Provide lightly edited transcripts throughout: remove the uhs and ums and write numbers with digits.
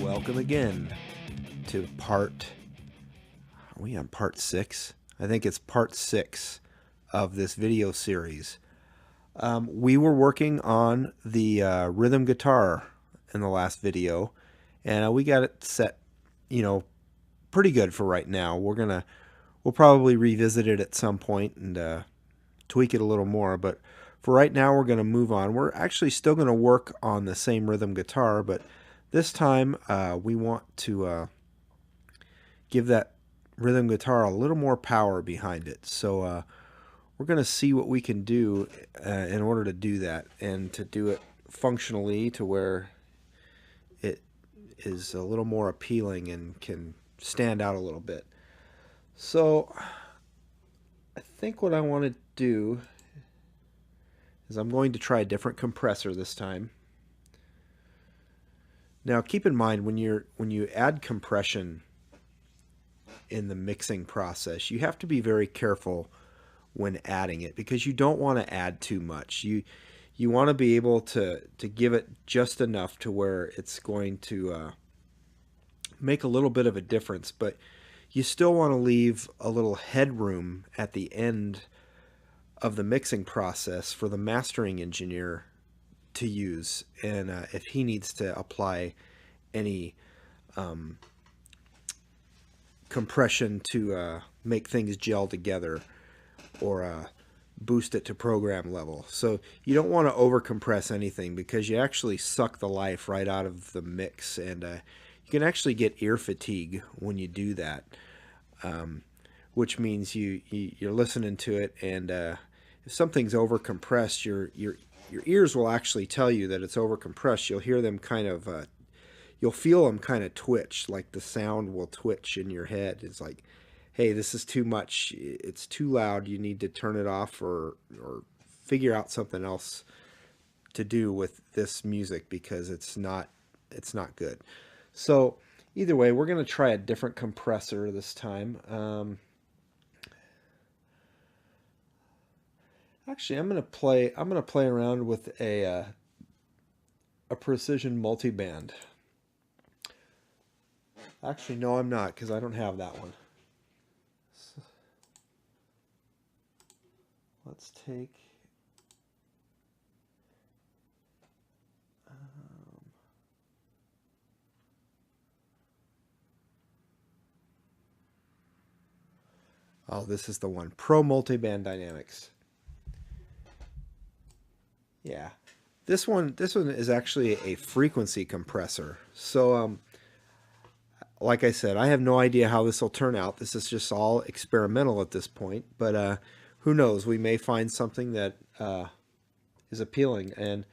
Welcome again to are we on part 6? I think it's part 6 of this video series. We were working on the rhythm guitar in the last video, and we got it set, pretty good for right now. We'll probably revisit it at some point and tweak it a little more, but for right now we're going to move on. We're actually still going to work on the same rhythm guitar, but this time we want to give that rhythm guitar a little more power behind it. So we're going to see what we can do in order to do that, and to do it functionally to where it is a little more appealing and can stand out a little bit. So I think what I want to do is I'm going to try a different compressor this time. Now keep in mind, when you add compression in the mixing process, you have to be very careful when adding it, because you don't want to add too much. You want to be able to give it just enough to where it's going to make a little bit of a difference, but you still want to leave a little headroom at the end of the mixing process for the mastering engineer to use, and if he needs to apply any compression to make things gel together or boost it to program level. So you don't want to over compress anything, because you actually suck the life right out of the mix, and you can actually get ear fatigue when you do that, which means you're listening to it, and if something's over compressed, your ears will actually tell you that it's over compressed. You'll hear them kind of you'll feel them kind of twitch, like the sound will twitch in your head. It's like, hey, this is too much, it's too loud, you need to turn it off, or figure out something else to do with this music, because it's not good. So either way, we're going to try a different compressor this time. Actually, I'm going to play around with a Precision multiband. Actually, no, I'm not, because I don't have that one. So, let's take oh, this is the one, Pro Multiband Dynamics. Yeah, this one is actually a frequency compressor. So like I said, I have no idea how this will turn out. This is just all experimental at this point, but who knows? We may find something that is appealing. And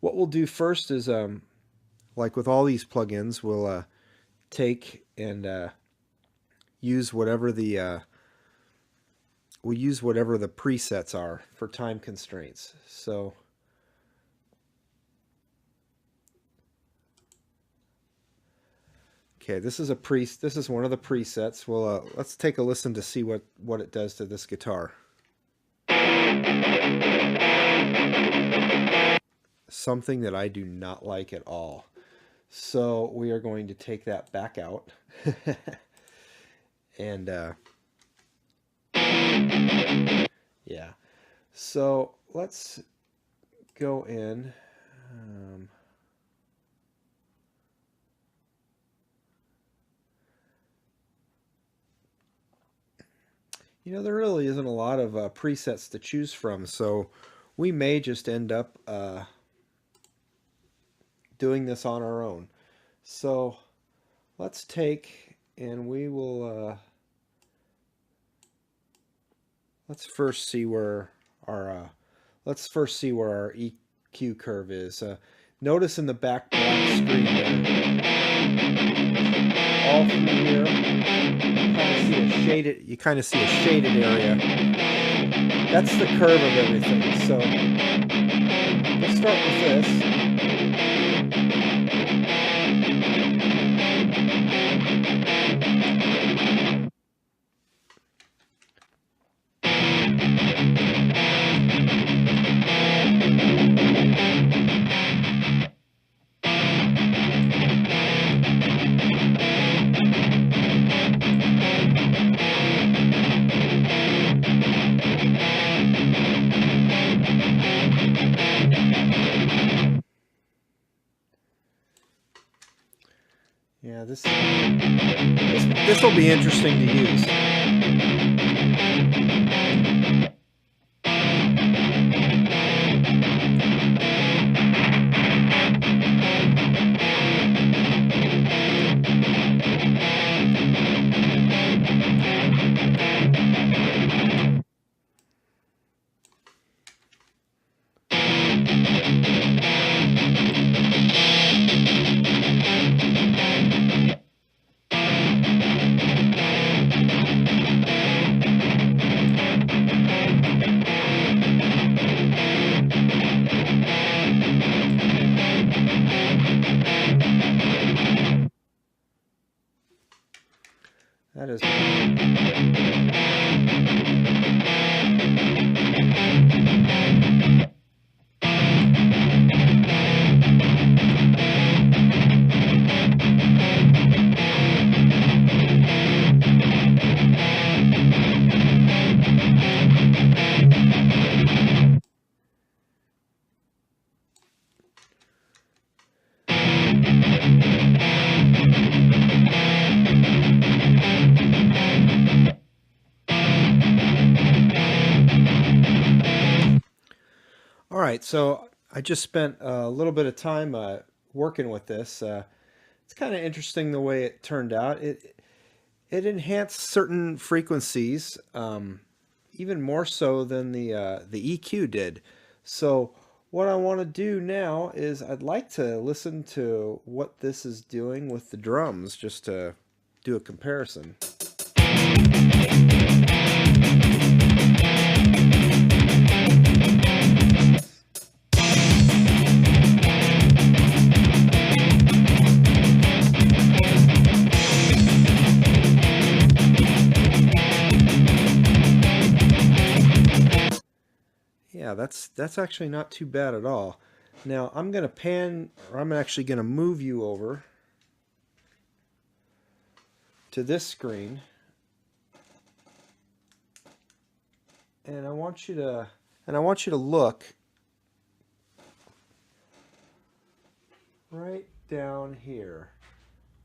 what we'll do first is, like with all these plugins, we'll take and use whatever the presets are for time constraints. So okay, this is one of the presets. Well, let's take a listen to see what it does to this guitar. Something that I do not like at all. So we are going to take that back out. And yeah. So let's go in. There really isn't a lot of presets to choose from, so we may just end up doing this on our own. So let's take, and we will let's first see where our EQ curve is. Notice in the back black screen there, all through here, you kind of see a shaded area. That's the curve of everything. So let's start with this. Yeah, this will be interesting to use. That is. All right, so I just spent a little bit of time working with this. It's kind of interesting the way it turned out. It enhanced certain frequencies, even more so than the EQ did. So what I want to do now is I'd like to listen to what this is doing with the drums, just to do a comparison. Yeah, that's actually not too bad at all. Now I'm going to pan, or I'm actually going to move you over to this screen, and I want you to look right down here.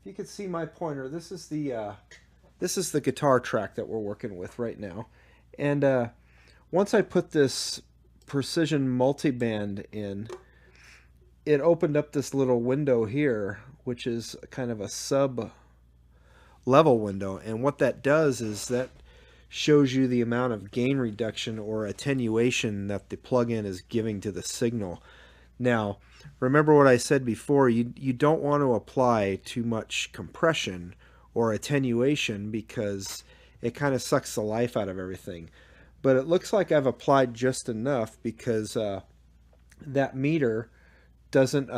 If you could see my pointer, this is the guitar track that we're working with right now, and once I put this precision multiband in, it opened up this little window here, which is kind of a sub level window, and what that does is that shows you the amount of gain reduction or attenuation that the plugin is giving to the signal. Now remember what I said before, you don't want to apply too much compression or attenuation because it kind of sucks the life out of everything. But it looks like I've applied just enough because that meter doesn't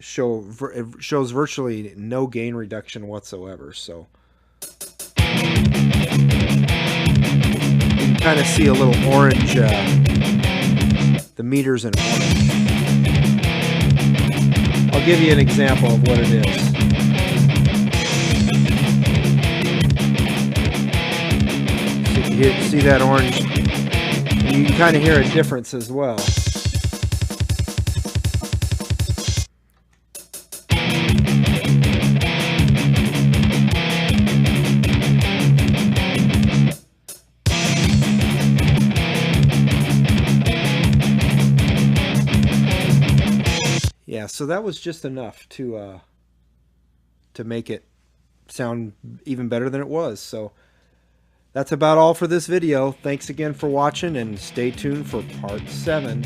shows virtually no gain reduction whatsoever. So you can kind of see a little orange, the meter's in orange. I'll give you an example of what it is. See that orange? You can kind of hear a difference as well. Yeah, so that was just enough to make it sound even better than it was. So that's about all for this video. Thanks again for watching, and stay tuned for part 7.